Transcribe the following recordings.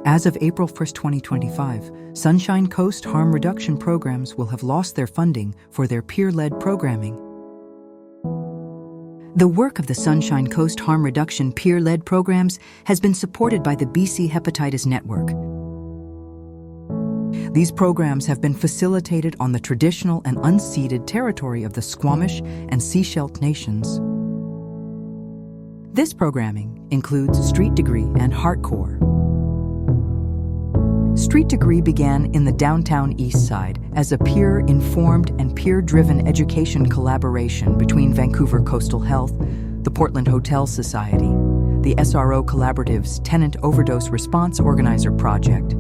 As of April 1st, 2025, Sunshine Coast harm reduction programs will have lost their funding for their peer-led programming. The work of the Sunshine Coast harm reduction peer-led programs has been supported by the BC Hepatitis Network. These programs have been facilitated on the traditional and unceded territory of the Squamish and Sechelt nations. This programming includes Street Degree and Heartcore. Street Degree began in the downtown East Side as a peer-informed and peer-driven education collaboration between Vancouver Coastal Health, the Portland Hotel Society, the SRO Collaborative's Tenant Overdose Response Organizer Project,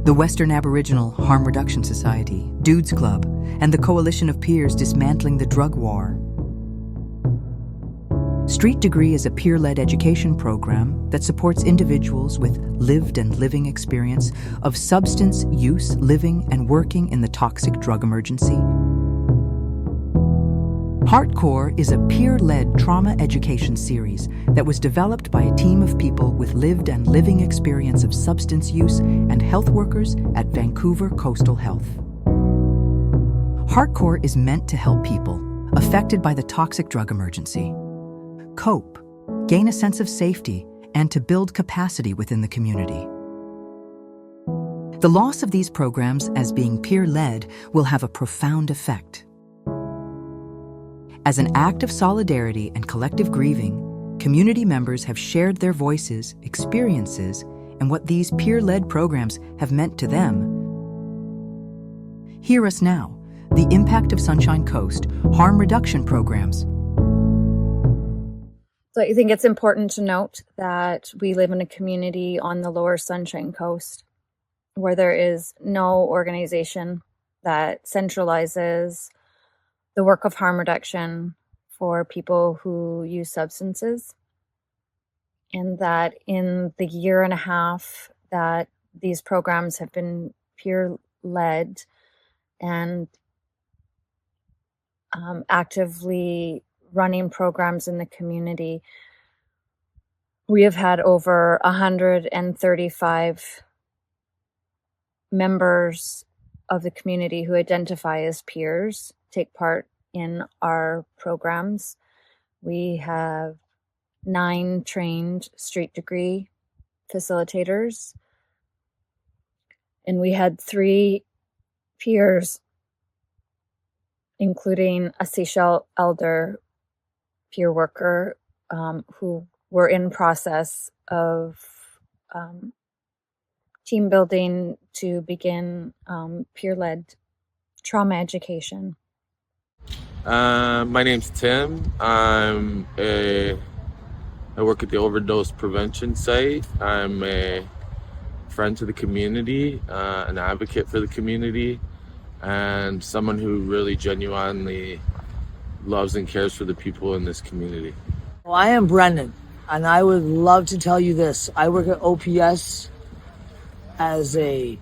the Western Aboriginal Harm Reduction Society, Dudes Club, and the Coalition of Peers Dismantling the Drug War. Street Degree is a peer-led education program that supports individuals with lived and living experience of substance use, living, and working in the toxic drug emergency. Heartcore is a peer-led trauma education series that was developed by a team of people with lived and living experience of substance use and health workers at Vancouver Coastal Health. Heartcore is meant to help people affected by the toxic drug emergency cope, gain a sense of safety, and to build capacity within the community. The loss of these programs as being peer-led will have a profound effect. As an act of solidarity and collective grieving, community members have shared their voices, experiences, and what these peer-led programs have meant to them. Hear us now, the impact of Sunshine Coast harm reduction programs. So I think it's important to note that we live in a community on the lower Sunshine Coast where there is no organization that centralizes the work of harm reduction for people who use substances. And that in the year and a half that these programs have been peer-led and actively running programs in the community, we have had over 135 members of the community who identify as peers take part in our programs. We have 9 trained Street Degree facilitators, and we had 3 peers, including a Sechelt elder peer worker who were in process of team building to begin peer-led trauma education. My name's Tim. I work at the overdose prevention site. I'm a friend to the community, an advocate for the community, and someone who really genuinely loves and cares for the people in this community. Well, I am Brendan, and I would love to tell you this. I work at OPS as a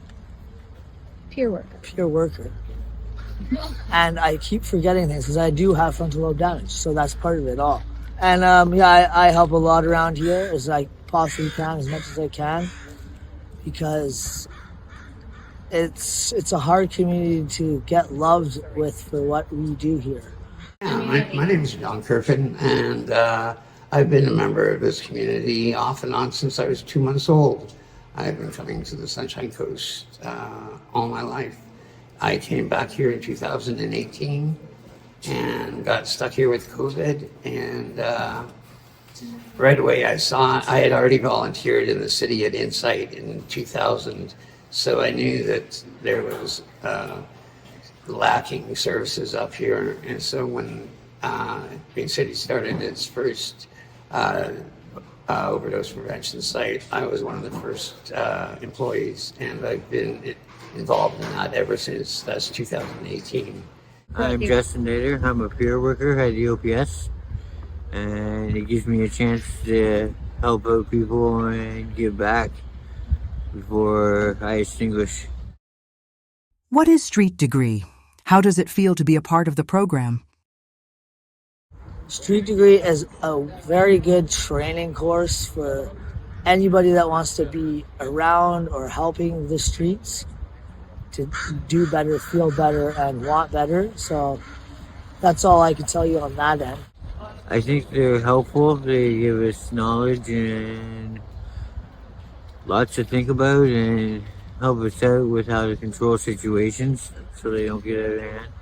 Peer worker. And I keep forgetting things because I do have frontal lobe damage, so that's part of it all. And I help a lot around here as I possibly can, as much as I can, because it's a hard community to get loved with for what we do here. Yeah, my name is John Kerfin, and I've been a member of this community off and on since I was 2 months old. I've been coming to the Sunshine Coast all my life. I came back here in 2018 and got stuck here with COVID, and right away I had already volunteered in the city at Insight in 2000, so I knew that there was lacking services up here. And so when Green City started its first overdose prevention site, I was one of the first employees, and I've been involved in that ever since. That's 2018. I'm Justin Nader. I'm a peer worker at the OPS, and it gives me a chance to help out people and give back before I extinguish. What is Street Degree? How does it feel to be a part of the program? Street Degree is a very good training course for anybody that wants to be around or helping the streets to do better, feel better, and want better. So that's all I can tell you on that end. I think they're helpful. They give us knowledge and lots to think about and help us out with how to control situations so they don't get out of hand.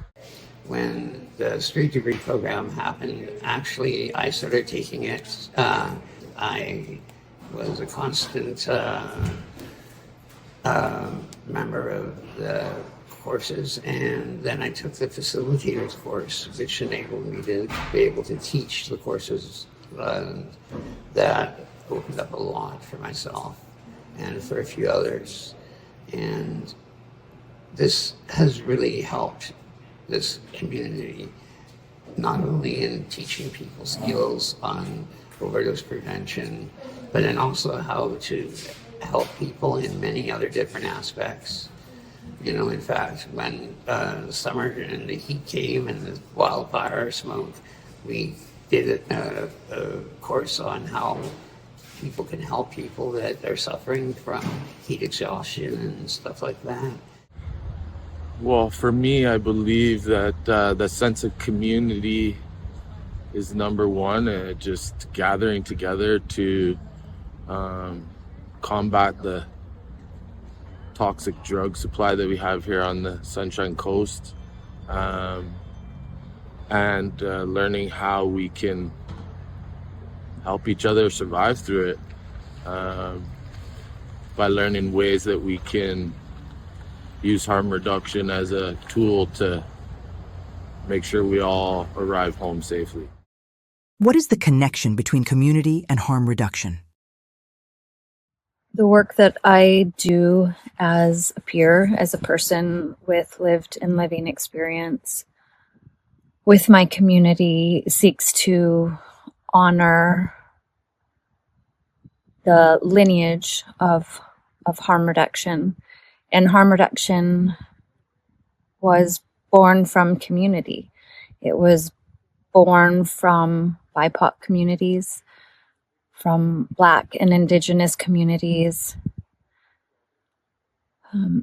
When the street degree program happened, actually, I started taking it. I was a constant member of the courses, and then I took the facilitators course, which enabled me to be able to teach the courses. That opened up a lot for myself and for a few others. And this has really helped this community, not only in teaching people skills on overdose prevention, but in also how to help people in many other different aspects. You know, in fact, when the summer and the heat came and the wildfire smoke, we did a course on how people can help people that are suffering from heat exhaustion and stuff like that. Well, for me, I believe that the sense of community is number one, and just gathering together to combat the toxic drug supply that we have here on the Sunshine Coast, and learning how we can help each other survive through it, by learning ways that we can use harm reduction as a tool to make sure we all arrive home safely. What is the connection between community and harm reduction? The work that I do as a peer, as a person with lived and living experience with my community, seeks to honor the lineage of harm reduction. And harm reduction was born from community. It was born from BIPOC communities, from Black and Indigenous communities.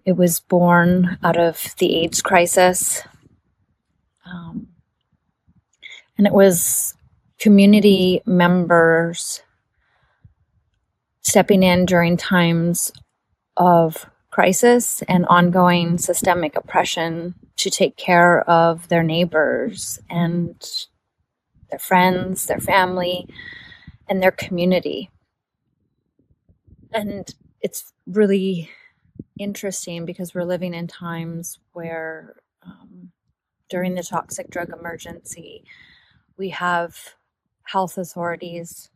It was born out of the AIDS crisis. And it was community members stepping in during times of crisis and ongoing systemic oppression to take care of their neighbors and their friends, their family, and their community. And it's really interesting because we're living in times where during the toxic drug emergency, we have health authorities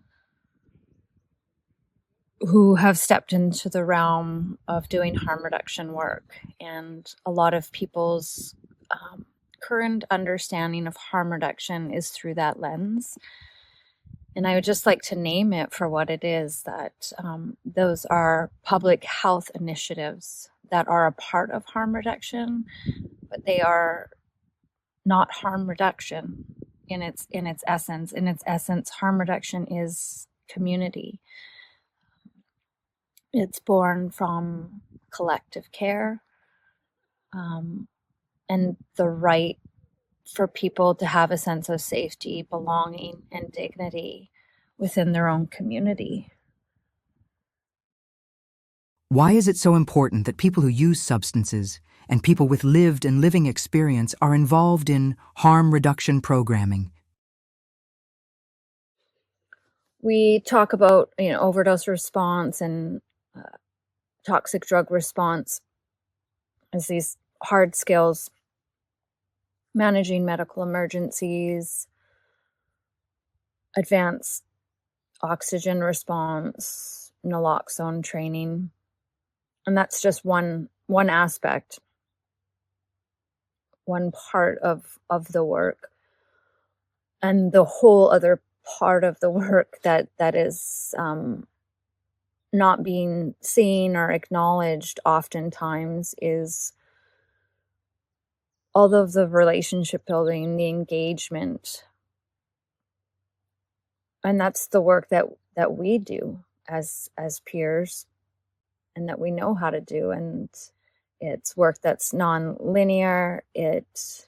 who have stepped into the realm of doing harm reduction work. And a lot of people's current understanding of harm reduction is through that lens. And I would just like to name it for what it is, that those are public health initiatives that are a part of harm reduction, but they are not harm reduction in its essence. In its essence, harm reduction is community. It's born from collective care, and the right for people to have a sense of safety, belonging, and dignity within their own community. Why is it so important that people who use substances and people with lived and living experience are involved in harm reduction programming? We talk about, overdose response and toxic drug response as these hard skills: managing medical emergencies, advanced oxygen response, naloxone training. And that's just one aspect, one part of the work. And the whole other part of the work that is not being seen or acknowledged oftentimes is all of the relationship building, the engagement. And that's the work that we do as peers, and that we know how to do. And it's work that's non-linear, it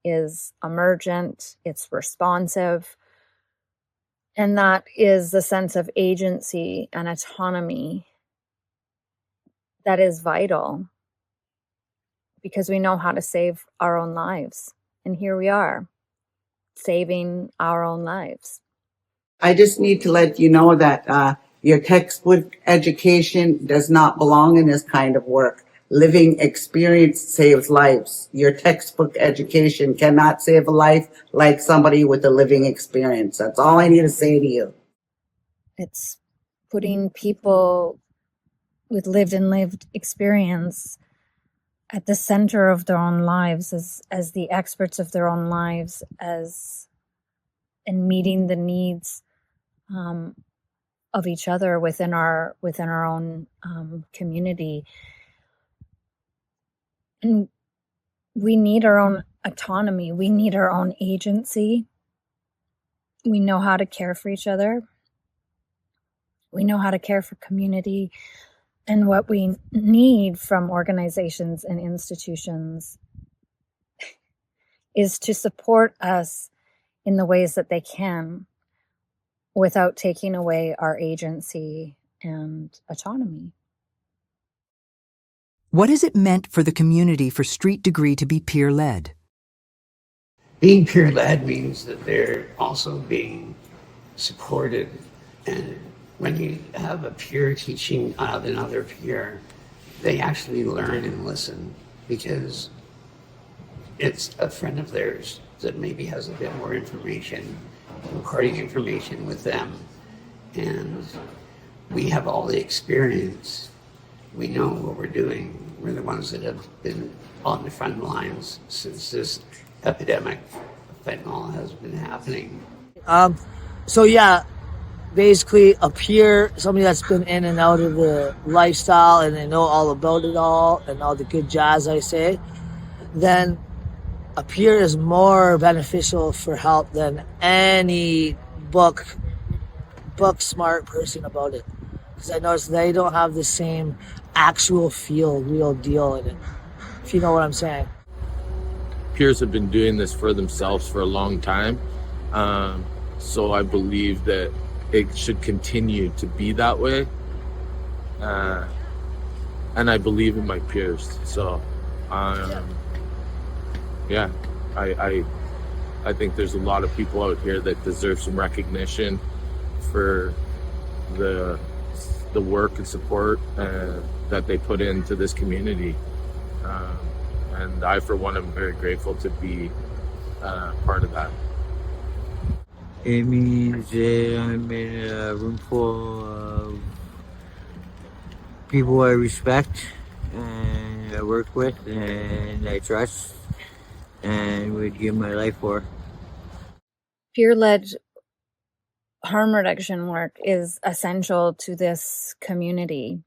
is emergent, it's responsive, and that is the sense of agency and autonomy that is vital, because we know how to save our own lives. And here we are, saving our own lives. I just need to let you know that your textbook education does not belong in this kind of work. Living experience saves lives. Your textbook education cannot save a life like somebody with a living experience. That's all I need to say to you. It's putting people with lived experience at the center of their own lives, as the experts of their own lives, and meeting the needs of each other within our own community. And we need our own autonomy. We need our own agency. We know how to care for each other. We know how to care for community. And what we need from organizations and institutions is to support us in the ways that they can, without taking away our agency and autonomy. What has it meant for the community for Street Degree to be peer-led? Being peer-led means that they're also being supported. And when you have a peer teaching another peer, they actually learn and listen, because it's a friend of theirs that maybe has a bit more information, recording information with them. And we have all the experience. We know what we're doing. We're the ones that have been on the front lines since this epidemic of fentanyl has been happening. So yeah, basically a peer, somebody that's been in and out of the lifestyle and they know all about it all and all the good jazz I say, then a peer is more beneficial for help than any book smart person about it. Because I noticed they don't have the same actual real deal in it, if you know what I'm saying. Peers have been doing this for themselves for a long time. So I believe that it should continue to be that way. And I believe in my peers. So, yeah, I think there's a lot of people out here that deserve some recognition for the work and support that they put into this community. And I, for one, am very grateful to be part of that. It means that I'm in a room full of people I respect and I work with and I trust and would give my life for. Peer-led harm reduction work is essential to this community,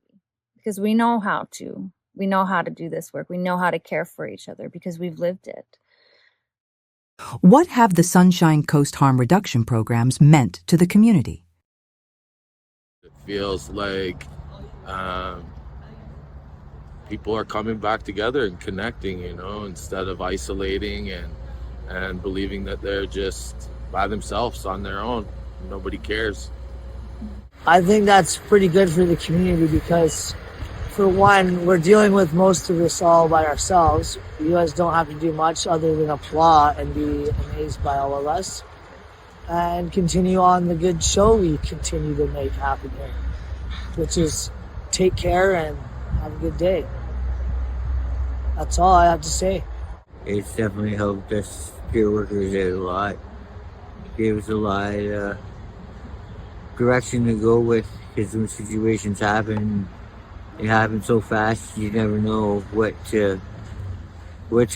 because we know how to. We know how to do this work. We know how to care for each other because we've lived it. What have the Sunshine Coast harm reduction programs meant to the community? It feels like people are coming back together and connecting, instead of isolating and believing that they're just by themselves on their own. Nobody cares. I think that's pretty good for the community because, for one, we're dealing with most of this all by ourselves. You guys don't have to do much other than applaud and be amazed by all of us and continue on the good show we continue to make happen here, which is take care and have a good day. That's all I have to say. It's definitely helped us peer workers out a lot. Gave us a lot of direction to go with, because when situations happen, it happens so fast, you never know what's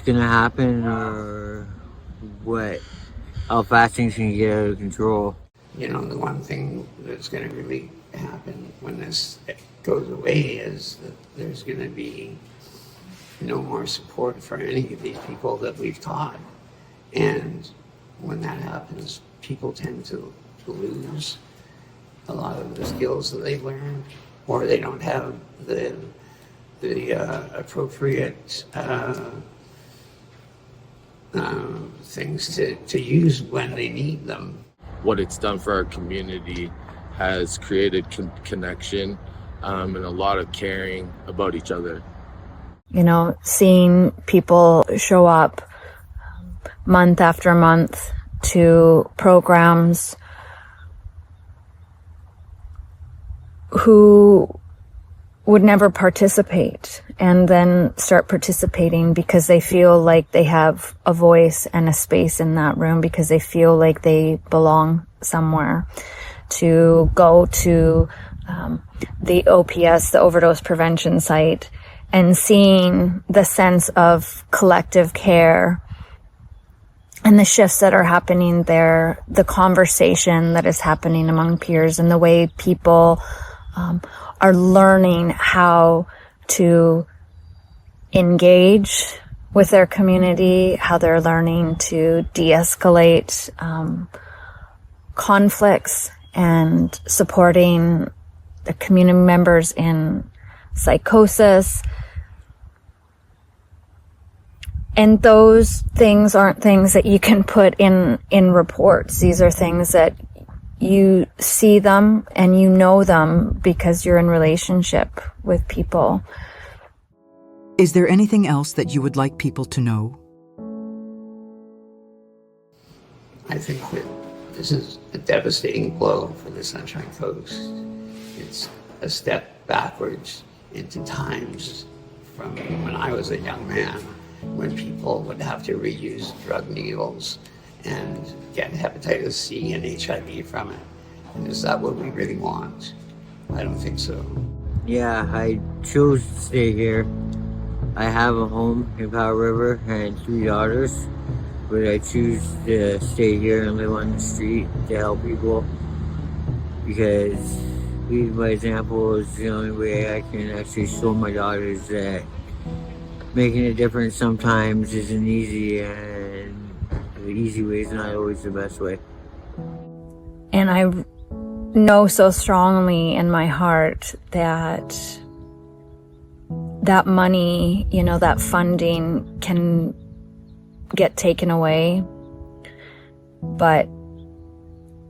gonna happen or how fast things can get out of control. The one thing that's going to really happen when this goes away is that there's going to be no more support for any of these people that we've taught. And when that happens, people tend to lose. a lot of the skills that they've learned, or they don't have the appropriate things to use when they need them. What it's done for our community has created connection and a lot of caring about each other. You know, seeing people show up month after month to programs who would never participate and then start participating because they feel like they have a voice and a space in that room, because they feel like they belong somewhere. To go to the OPS, the overdose prevention site, and seeing the sense of collective care and the shifts that are happening there, the conversation that is happening among peers, and the way people are learning how to engage with their community, how they're learning to de-escalate conflicts, and supporting the community members in psychosis. And those things aren't things that you can put in reports. These are things that you see them and you know them because you're in relationship with people. Is there anything else that you would like people to know? I think that this is a devastating blow for the Sunshine Coast. It's a step backwards into times from when I was a young man, when people would have to reuse drug needles and get hepatitis C and HIV from it. And is that what we really want? I don't think so. Yeah, I chose to stay here. I have a home in Powell River and 3 daughters, but I choose to stay here and live on the street to help people, because leading by example is the only way I can actually show my daughters that making a difference sometimes isn't easy, and the easy way is not always the best way. And I know so strongly in my heart that that money, you know, that funding can get taken away, but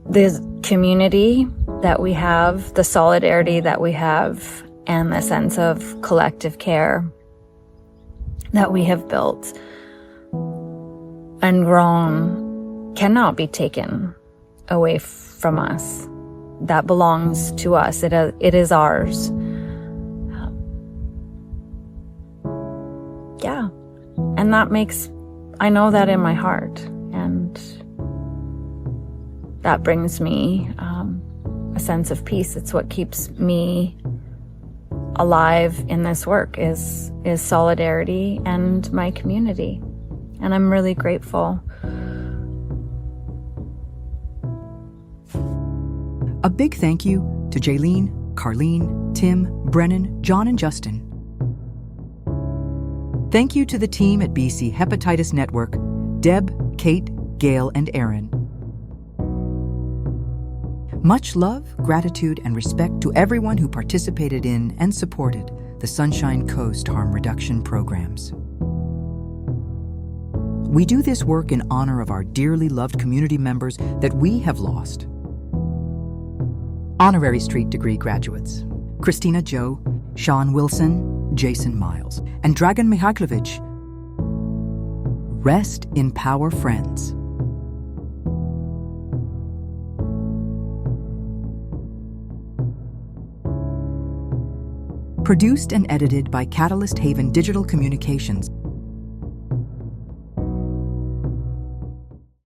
the community that we have, the solidarity that we have, and the sense of collective care that we have built and grown cannot be taken away from us. That belongs to us. It is ours. Yeah. And that makes, I know that in my heart. And that brings me a sense of peace. It's what keeps me alive in this work is solidarity and my community. And I'm really grateful. A big thank you to Jaylene, Carlene, Tim, Brennan, John, and Justin. Thank you to the team at BC Hepatitis Network, Deb, Kate, Gail, and Aaron. Much love, gratitude, and respect to everyone who participated in and supported the Sunshine Coast harm reduction programs. We do this work in honor of our dearly loved community members that we have lost. Honorary Street Degree graduates: Christina Joe, Sean Wilson, Jason Miles, and Dragan Mihajlovic. Rest in power, friends. Produced and edited by Catalyst Haven Digital Communications.